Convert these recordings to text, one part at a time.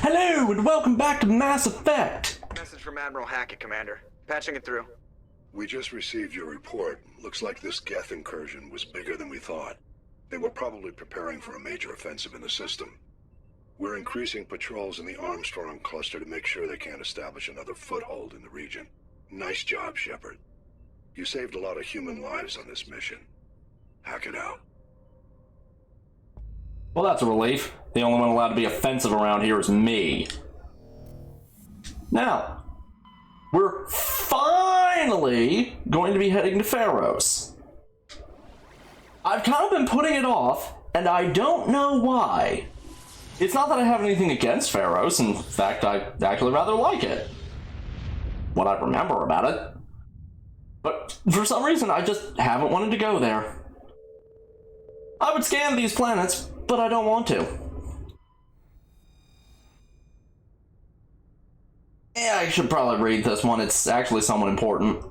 Hello, and welcome back to Mass Effect! Message from Admiral Hackett, Commander. Patching it through. We just received your report. Looks like this Geth incursion was bigger than we thought. They were probably preparing for a major offensive in the system. We're increasing patrols in the Armstrong cluster to make sure they can't establish another foothold in the region. Nice job, Shepard. You saved a lot of human lives on this mission. Hack it out. Well, that's a relief. The only one allowed to be offensive around here is me. Now, we're finally going to be heading to Pharos. I've kind of been putting it off, and I don't know why. It's not that I have anything against Pharos. In fact, I actually rather like it. What I remember about it. But for some reason, I just haven't wanted to go there. I would scan these planets, but I don't want to. Yeah, I should probably read this one. It's actually somewhat important.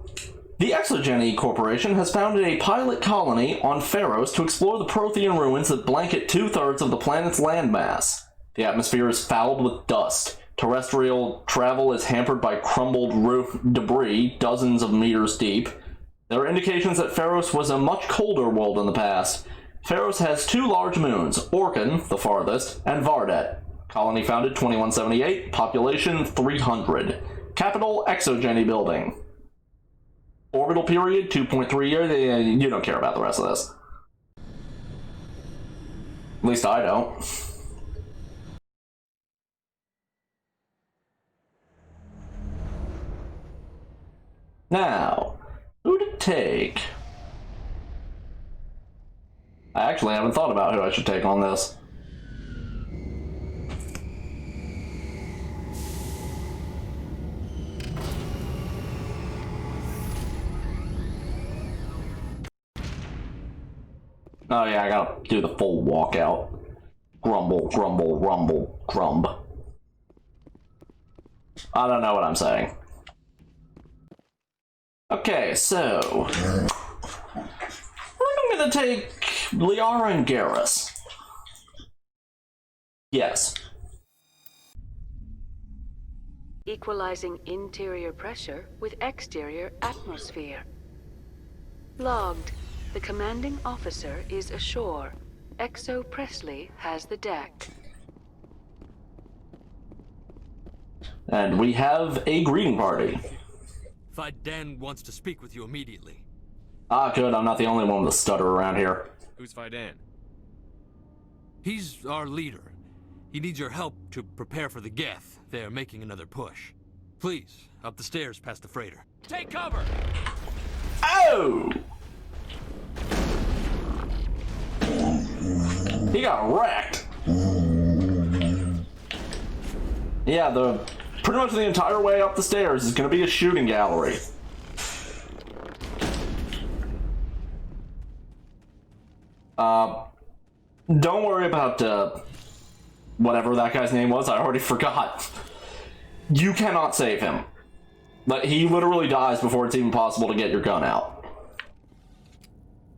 The Exogeny Corporation has founded a pilot colony on Pharos to explore the Prothean ruins that blanket 2/3 of the planet's landmass. The atmosphere is fouled with dust. Terrestrial travel is hampered by crumbled roof debris dozens of meters deep. There are indications that Pharos was a much colder world in the past. Pharos has 2 large moons, Orkan, the farthest, and Vardet. Colony founded 2178, population 300. Capital, Exogeny Building. Orbital period, 2.3 years. You don't care about the rest of this. At least I don't. Now, who to take? I actually haven't thought about who I should take on this. Oh yeah, I gotta do the full walkout. Grumble, grumble, rumble, grumb. I don't know what I'm saying. Okay, so I'm gonna take Liara and Garrus. Yes. Equalizing interior pressure with exterior atmosphere. Logged. The commanding officer is ashore. Exo Presley has the deck. And we have a greeting party. Fiden wants to speak with you immediately. Ah, good. I'm not the only one with a stutter around here. Who's Fiden? He's our leader. He needs your help to prepare for the Geth. They're making another push. Please, up the stairs past the freighter. Take cover! Oh! He got wrecked. Yeah, pretty much the entire way up the stairs is going to be a shooting gallery. Don't worry about whatever that guy's name was. I already forgot. You cannot save him. But he literally dies before it's even possible to get your gun out.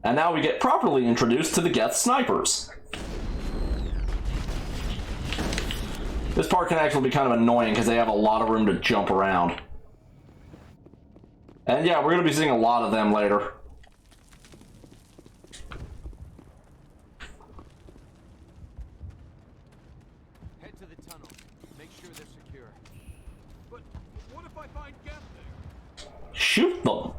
And now we get properly introduced to the Geth snipers. This part can actually be kind of annoying because they have a lot of room to jump around. And yeah, we're going to be seeing a lot of them later. Head to the tunnel. Make sure they're secure. But what if I find Geth there? Shoot them.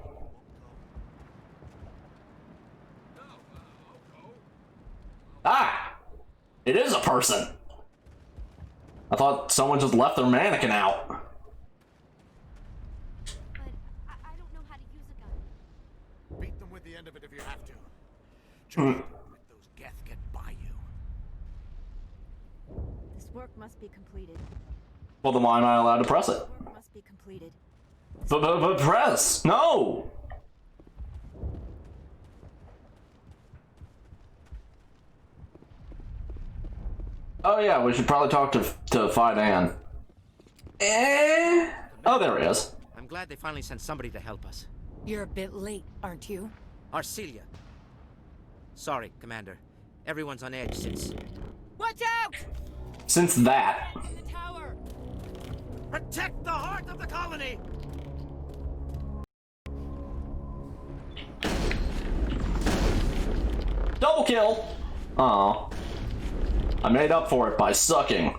Ah! It is a person! I thought someone just left their mannequin out. But I don't know how to use a gun. Beat them with the end of it if you have to. Try to let those Geth get by you. This work must be completed. Well, then why am I allowed to press it? Work must be completed. But press! No! Oh yeah, we should probably talk to Fiden. Oh, there he is. I'm glad they finally sent somebody to help us. You're a bit late, aren't you? Arcelia. Sorry, Commander. Everyone's on edge since... Watch out! Since that. The tower! Protect the heart of the colony! Double kill! Aw. I made up for it by sucking.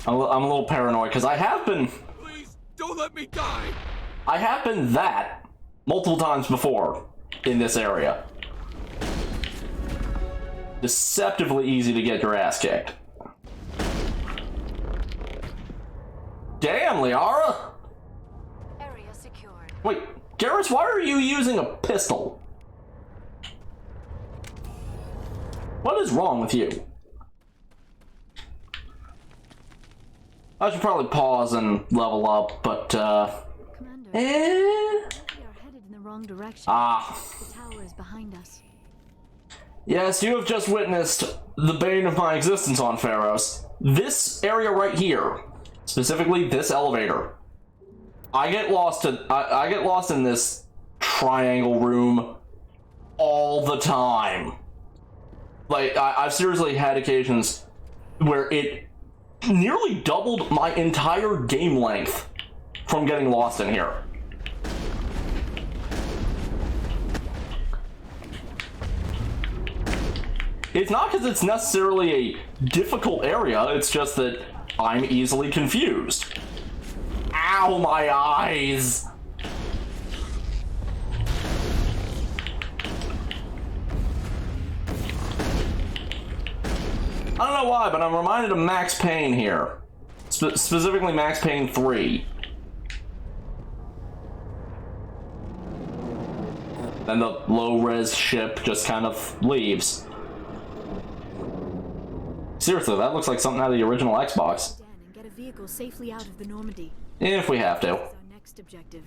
I'm a little paranoid because I have been... Please, don't let me die! I have been that multiple times before in this area. Deceptively easy to get your ass kicked. Damn, Liara! Area secured. Wait, Garrus, why are you using a pistol? What is wrong with you? I should probably pause and level up, but, Commander, we are headed in the wrong direction. The tower is behind us. Yes, you have just witnessed the bane of my existence on Pharos. This area right here, specifically this elevator. I get lost in this triangle room all the time. Like, I've seriously had occasions where it nearly doubled my entire game length from getting lost in here. It's not because it's necessarily a difficult area, it's just that I'm easily confused. Ow, my eyes! I don't know why, but I'm reminded of Max Payne here. Specifically Max Payne 3. And the low-res ship just kind of leaves. Seriously, that looks like something out of the original Xbox. Dan and get a vehicle safely out of the Normandy. If we have to. That's our next objective.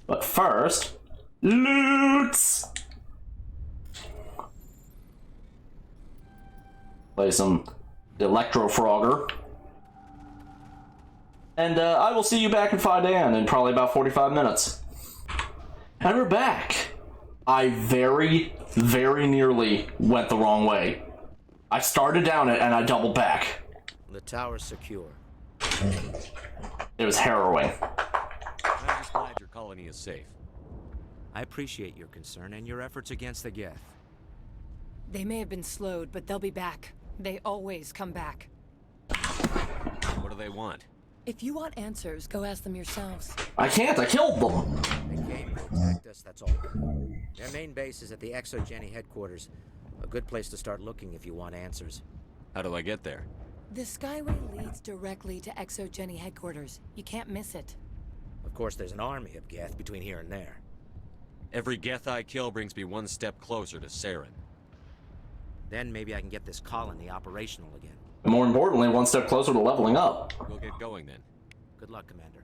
But first, loots! Play some Electro Frogger. And I will see you back in Fidan in probably about 45 minutes. And we're back. I very, very nearly went the wrong way. I started down it and I doubled back. The tower's secure. It was harrowing. I'm just glad your colony is safe. I appreciate your concern and your efforts against the Geth. They may have been slowed, but they'll be back. They always come back. What do they want? If you want answers, go ask them yourselves. I can't, I killed them. They came to protect us, that's all. Their main base is at the Exogeny headquarters. A good place to start looking if you want answers. How do I get there? The Skyway leads directly to Exogeny headquarters. You can't miss it. Of course, there's an army of Geth between here and there. Every Geth I kill brings me one step closer to Saren. Then maybe I can get this colony operational again. And more importantly, one step closer to leveling up. We'll get going then. Good luck, Commander.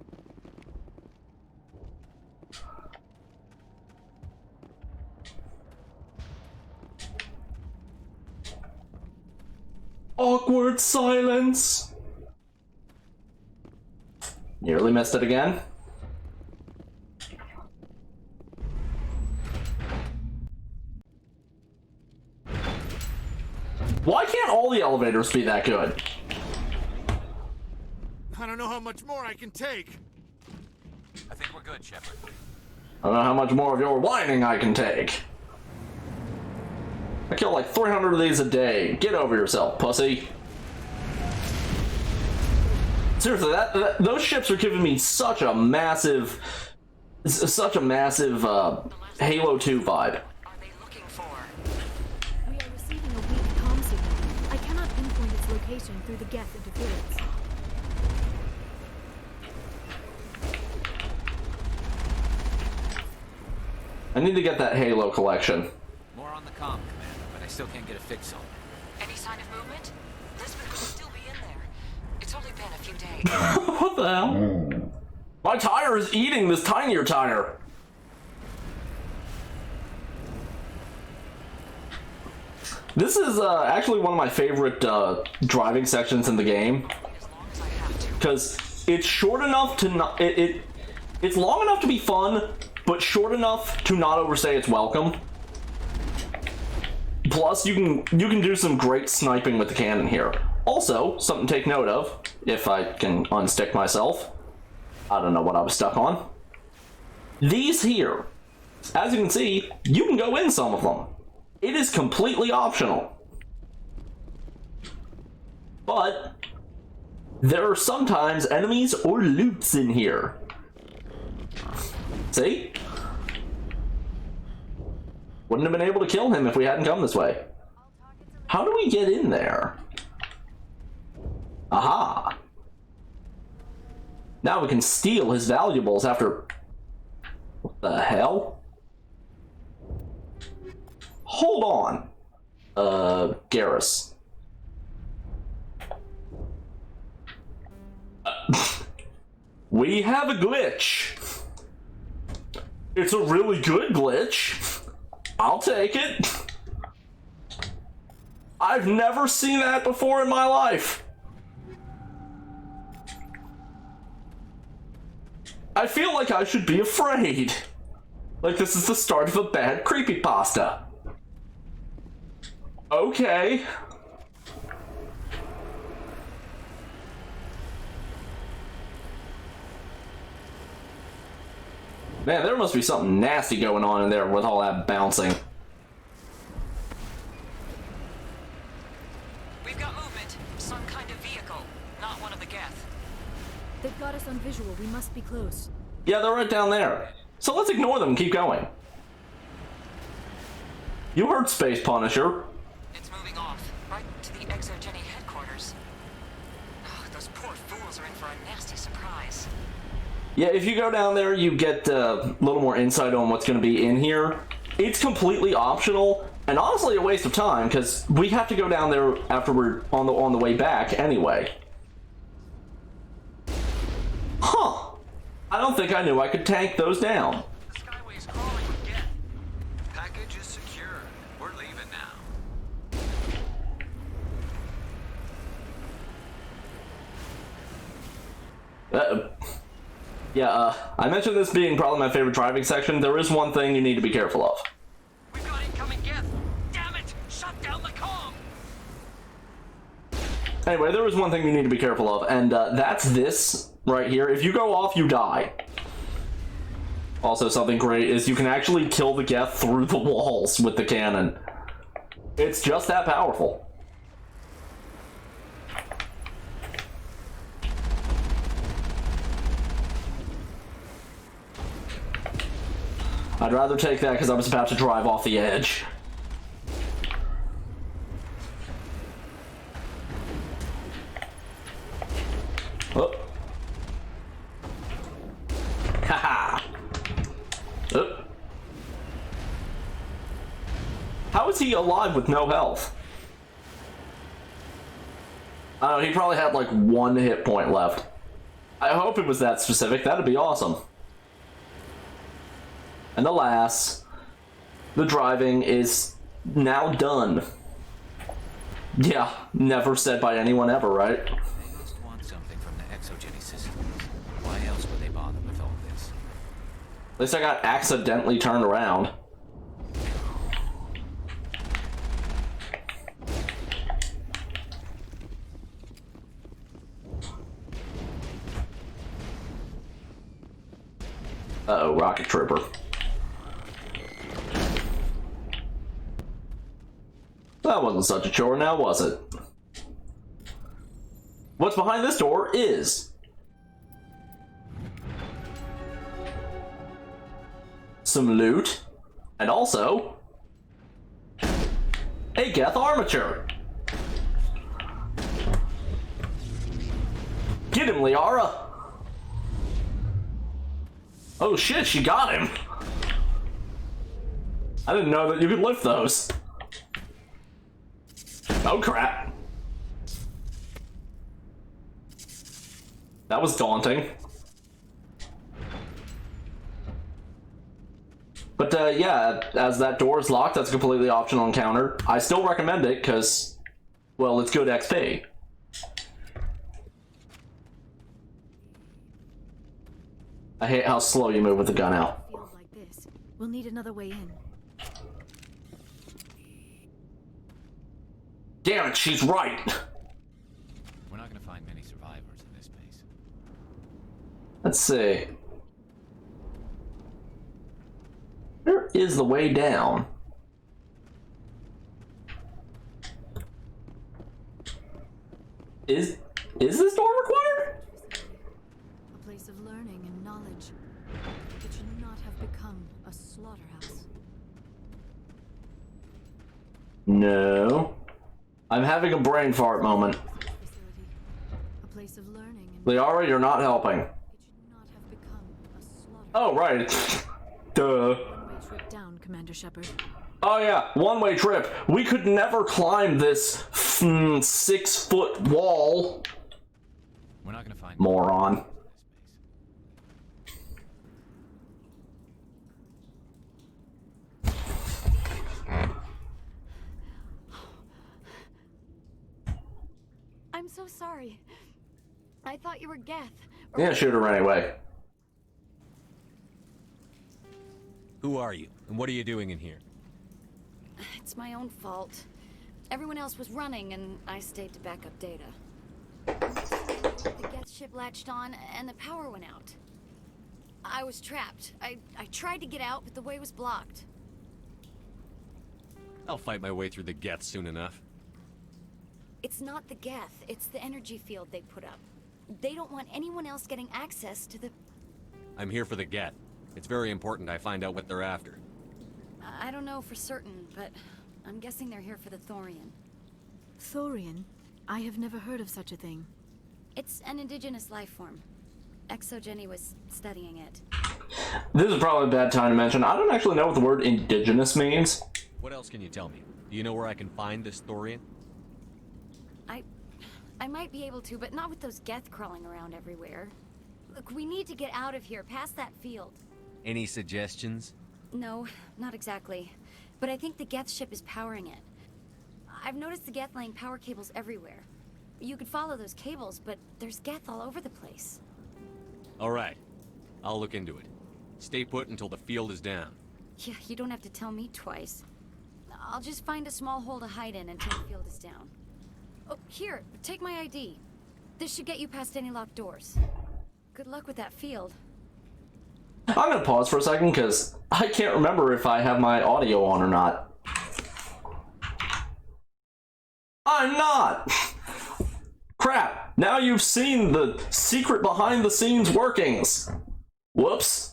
Awkward silence. Nearly missed it again. Why can't all the elevators be that good? I don't know how much more I can take. I think we're good, Shepard. I don't know how much more of your whining I can take. I kill like 300 of these a day. Get over yourself, pussy. Seriously, those ships are giving me such a massive Halo 2 vibe. We are receiving a weak comm signal. I cannot pinpoint its location through the Geth interference. I need to get that Halo collection. More on the comm, Commander, but I still can't get a fix on it. Any sign of movement? Lisbon could still be in there. It's only been a few days. What the hell? My tire is eating this tinier tire. This is actually one of my favorite driving sections in the game. Because it's short enough to not... It's long enough to be fun, but short enough to not overstay its welcome. Plus, you can do some great sniping with the cannon here. Also, something to take note of, if I can unstick myself. I don't know what I was stuck on. These here, as you can see, you can go in some of them. It is completely optional. But there are sometimes enemies or loots in here. See? Wouldn't have been able to kill him if we hadn't come this way. How do we get in there? Aha! Now we can steal his valuables after... What the hell? Hold on. Garrus. We have a glitch. It's a really good glitch. I'll take it. I've never seen that before in my life. I feel like I should be afraid. Like this is the start of a bad creepypasta. Okay. Man, there must be something nasty going on in there with all that bouncing. We've got movement. Some kind of vehicle. Not one of the Geth. They've got us on visual. We must be close. Yeah, they're right down there. So let's ignore them and keep going. You heard Space Punisher. It's moving off. Right to the ExoGeni headquarters. Oh, those poor fools are in for a nasty surprise. Yeah, if you go down there, you get a little more insight on what's going to be in here. It's completely optional, and honestly a waste of time, because we have to go down there after we're on the way back anyway. Huh. I don't think I knew I could tank those down. The Skyway's crawling with Geth. Package is secure. We're leaving now. Yeah, I mentioned this being probably my favorite driving section. There is one thing you need to be careful of. We've got incoming Geth. Damn it! Shut down the comm. Anyway, there is one thing you need to be careful of, and that's this right here. If you go off, you die. Also, something great is you can actually kill the Geth through the walls with the cannon. It's just that powerful. I'd rather take that because I was about to drive off the edge. Oh. Haha. Oh. How is he alive with no health? I don't know, he probably had like 1 hit point left. I hope it was that specific, that'd be awesome. And alas, the driving is now done. Yeah, never said by anyone ever, right? They must want something from the ExoGeni system. Why else would they bother with all this? At least I got accidentally turned around. Uh-oh, rocket trooper. That wasn't such a chore now, was it? What's behind this door is some loot, and also a Geth armature. Get him, Liara! Oh shit, she got him! I didn't know that you could lift those. Oh crap. That was daunting. But yeah, as that door is locked, that's a completely optional encounter. I still recommend it because, well, it's good XP. I hate how slow you move with the gun out. Feels like this. We'll need another way in. Damn it, she's right. We're not gonna find many survivors in this space. Let's see. Where is the way down? Is this door required? A place of learning and knowledge. It should not have become a slaughterhouse. No. I'm having a brain fart moment. Facility. A place of learning and Liara, you're not helping. it should not have become a slaughterhouse. Oh, right. Duh. One-way trip down, Commander Shepard. Oh yeah, one-way trip. We could never climb this 6-foot wall. We're not gonna find Moron. in this space. I'm so sorry. I thought you were Geth. Yeah, shoot her anyway. Who are you? And what are you doing in here? It's my own fault. Everyone else was running, and I stayed to back up data. The Geth ship latched on, and the power went out. I was trapped. I tried to get out, but the way was blocked. I'll fight my way through the Geth soon enough. It's not the Geth, it's the energy field they put up. They don't want anyone else getting access to the... I'm here for the Geth. It's very important I find out what they're after. I don't know for certain, but I'm guessing they're here for the Thorian. Thorian? I have never heard of such a thing. It's an indigenous life form. Exogeny was studying it. This is probably a bad time to mention. I don't actually know what the word indigenous means. What else can you tell me? Do you know where I can find this Thorian? I might be able to, but not with those Geth crawling around everywhere. Look, we need to get out of here, past that field. Any suggestions? No, not exactly. But I think the Geth ship is powering it. I've noticed the Geth laying power cables everywhere. You could follow those cables, but there's Geth all over the place. Alright. I'll look into it. Stay put until the field is down. Yeah, you don't have to tell me twice. I'll just find a small hole to hide in until the field is down. Oh, here, take my ID. This should get you past any locked doors. Good luck with that field. I'm gonna pause for a second because I can't remember if I have my audio on or not. I'm not! Crap, now you've seen the secret behind the scenes workings. Whoops.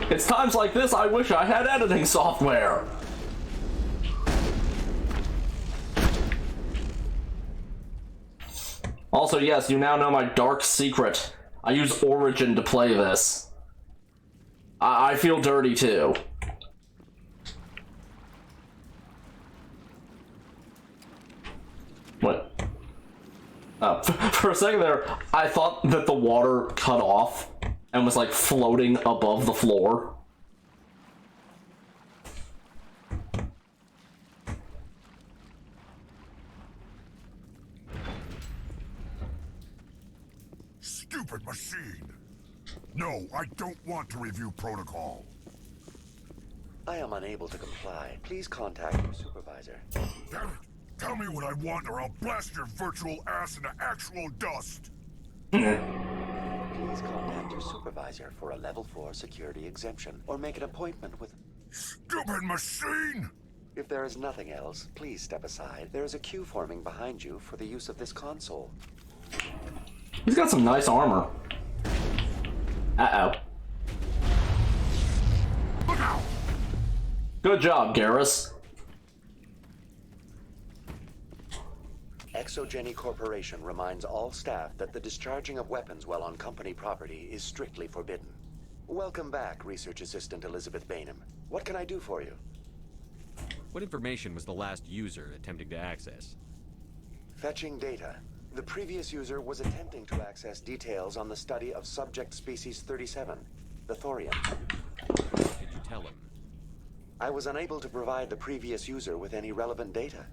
It's times like this I wish I had editing software. Also, yes, you now know my dark secret. I use Origin to play this. I feel dirty too. What? Oh, for a second there, I thought that the water cut off and was like floating above the floor. Stupid machine! No, I don't want to review protocol. I am unable to comply. Please contact your supervisor. Damn it! Tell me what I want or I'll blast your virtual ass into actual dust! Please contact your supervisor for a level 4 security exemption, or make an appointment with... Stupid machine! If there is nothing else, please step aside. There is a queue forming behind you for the use of this console. He's got some nice armor. Uh-oh. Look out! Good job, Garrus. Exogeny Corporation reminds all staff that the discharging of weapons while on company property is strictly forbidden. Welcome back, Research Assistant Elizabeth Bainham. What can I do for you? What information was the last user attempting to access? Fetching data. The previous user was attempting to access details on the study of subject species 37, the Thorian. What did you tell him? I was unable to provide the previous user with any relevant data.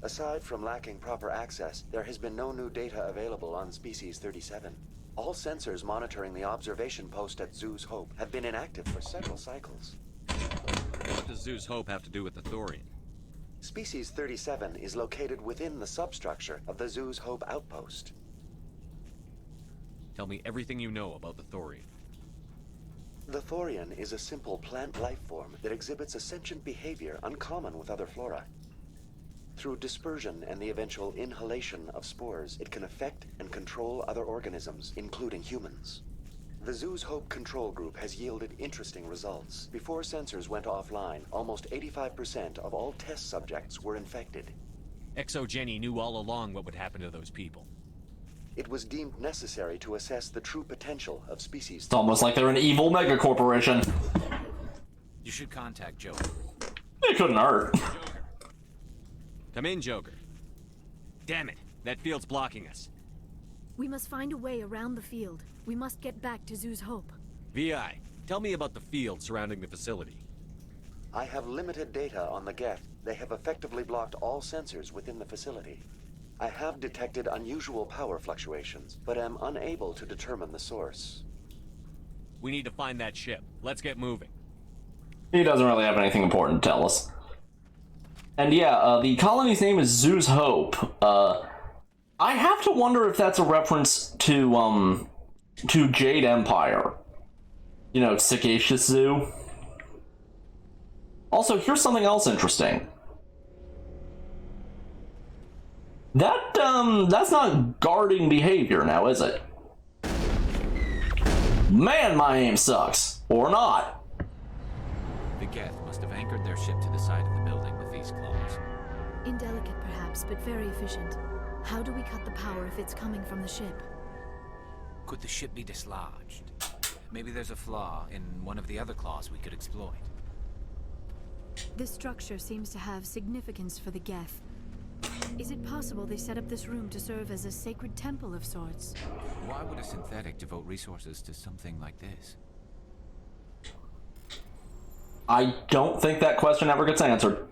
Aside from lacking proper access, there has been no new data available on species 37. All sensors monitoring the observation post at Zeus Hope have been inactive for several cycles. What does Zeus Hope have to do with the Thorian? Species 37 is located within the substructure of the Zeus Hope outpost. Tell me everything you know about the Thorian. The Thorian is a simple plant life form that exhibits a sentient behavior uncommon with other flora. Through dispersion and the eventual inhalation of spores, it can affect and control other organisms, including humans. The Zeus Hope control group has yielded interesting results. Before sensors went offline, almost 85% of all test subjects were infected. ExoGeni knew all along what would happen to those people. It was deemed necessary to assess the true potential of species. It's almost like they're an evil mega corporation. You should contact Joker. It couldn't hurt. Come in, Joker. Damn it, that field's blocking us. We must find a way around the field. We must get back to Zeus Hope. VI, tell me about the field surrounding the facility. I have limited data on the Geth. They have effectively blocked all sensors within the facility. I have detected unusual power fluctuations, but am unable to determine the source. We need to find that ship. Let's get moving. He doesn't really have anything important to tell us. And yeah, the colony's name is Zeus Hope. I have to wonder if that's a reference to Jade Empire. You know, Sagacious Zoo. Also, here's something else interesting. That's not guarding behavior now, is it? Man, my aim sucks. Or not. The Geth must have anchored their ship to the side of the building with these claws. Indelicate perhaps, but very efficient. How do we cut the power if it's coming from the ship? Could the ship be dislodged? Maybe there's a flaw in one of the other claws we could exploit. This structure seems to have significance for the Geth. Is it possible they set up this room to serve as a sacred temple of sorts? Why would a synthetic devote resources to something like this? I don't think that question ever gets answered.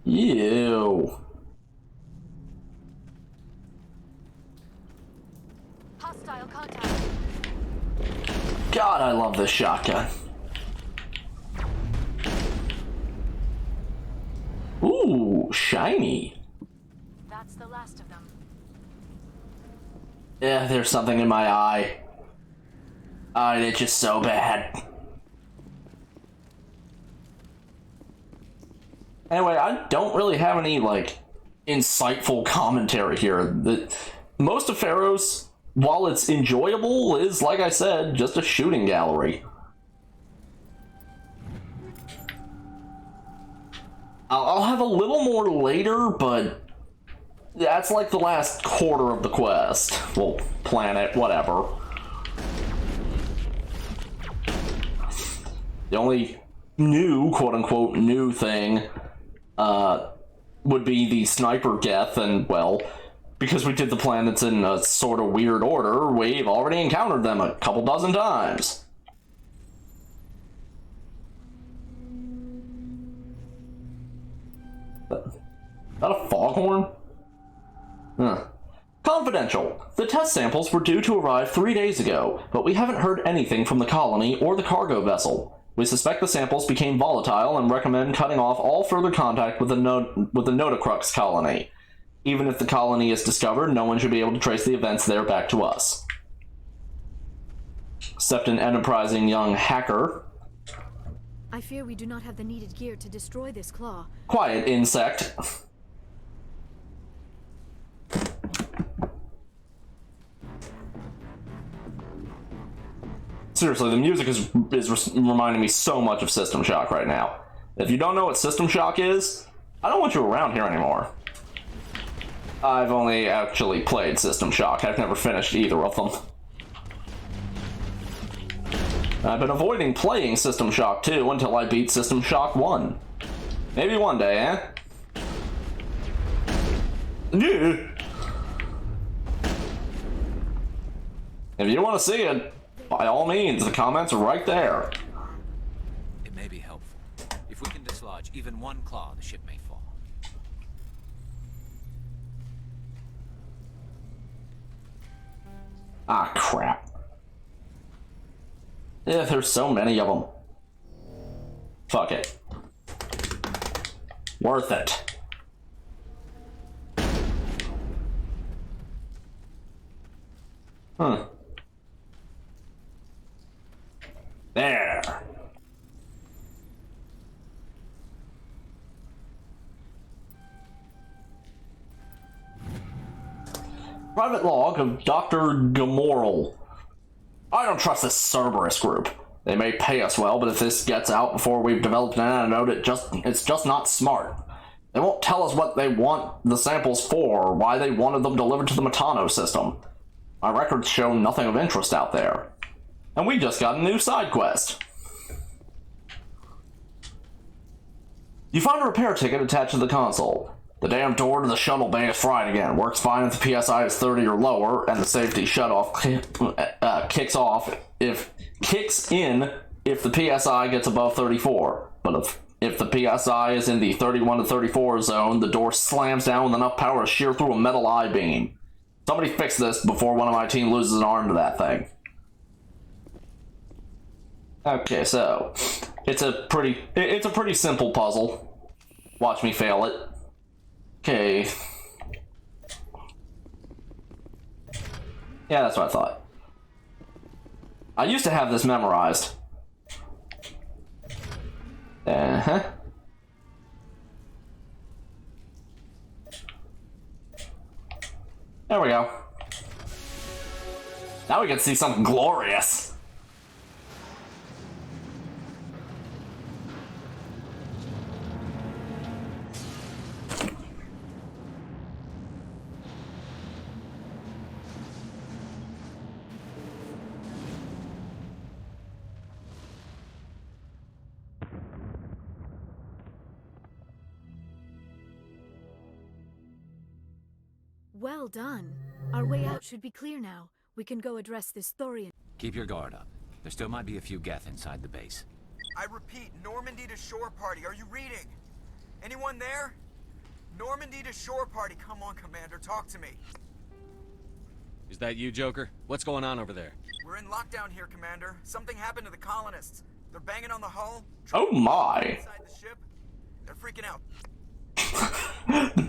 Ew. Hostile contact. God, I love this shotgun. Ooh, shiny. That's the last of them. Yeah, there's something in my eye. Oh, it's just so bad. Anyway, I don't really have any, like, insightful commentary here. Most of Pharaoh's, while it's enjoyable, is, like I said, just a shooting gallery. I'll have a little more later, but that's like the last quarter of the quest. Well, planet, whatever. The only new, quote-unquote, new thing would be the sniper Geth, and, well, because we did the planets in a sort of weird order, we've already encountered them a couple dozen times. Is that a foghorn? Huh. Confidential. The test samples were due to arrive 3 days ago, but we haven't heard anything from the colony or the cargo vessel. We suspect the samples became volatile and recommend cutting off all further contact with the Notacrux colony. Even if the colony is discovered, no one should be able to trace the events there back to us. Except an enterprising young hacker. I fear we do not have the needed gear to destroy this claw. Quiet, insect. Seriously, the music is reminding me so much of System Shock right now. If you don't know what System Shock is, I don't want you around here anymore. I've only actually played System Shock. I've never finished either of them. I've been avoiding playing System Shock 2 until I beat System Shock 1. Maybe one day, eh? Yeah. If you want to see it, by all means, the comments are right there. It may be helpful. If we can dislodge dislodge even one claw, the ship may fall. Ah, crap. Yeah, there's so many of them. Fuck it. Worth it. There. Private log of Dr. Gamoral. I don't trust this Cerberus group. They may pay us well, but if this gets out before we've developed an antidote, it's just not smart. They won't tell us what they want the samples for, or why they wanted them delivered to the Matano system. My records show nothing of interest out there. And we just got a new side quest. You find a repair ticket attached to the console. The damn door to the shuttle bay is fried again. Works fine if the PSI is 30 or lower, and the safety shutoff kicks in if the PSI gets above 34. But if the PSI is in the 31 to 34 zone, the door slams down with enough power to shear through a metal I-beam. Somebody fix this before one of my team loses an arm to that thing. Okay, so it's a pretty simple puzzle. Watch me fail it. Okay. Yeah, that's what I thought. I used to have this memorized. Uh-huh. There we go. Now we can see something glorious. Well done. Our way out should be clear now. We can go address this Thorian. Keep your guard up. There still might be a few Geth inside the base. I repeat, Normandy to shore party. Are you reading? Anyone there? Normandy to shore party. Come on, Commander. Talk to me. Is that you, Joker? What's going on over there? We're in lockdown here, Commander. Something happened to the colonists. They're banging on the hull. Oh my. Inside the ship. They're freaking out.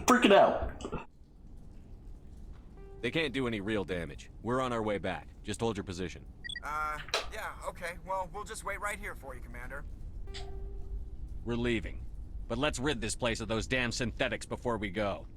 Freaking out. They can't do any real damage. We're on our way back. Just hold your position. Yeah, okay. Well, we'll just wait right here for you, Commander. We're leaving. But let's rid this place of those damn synthetics before we go.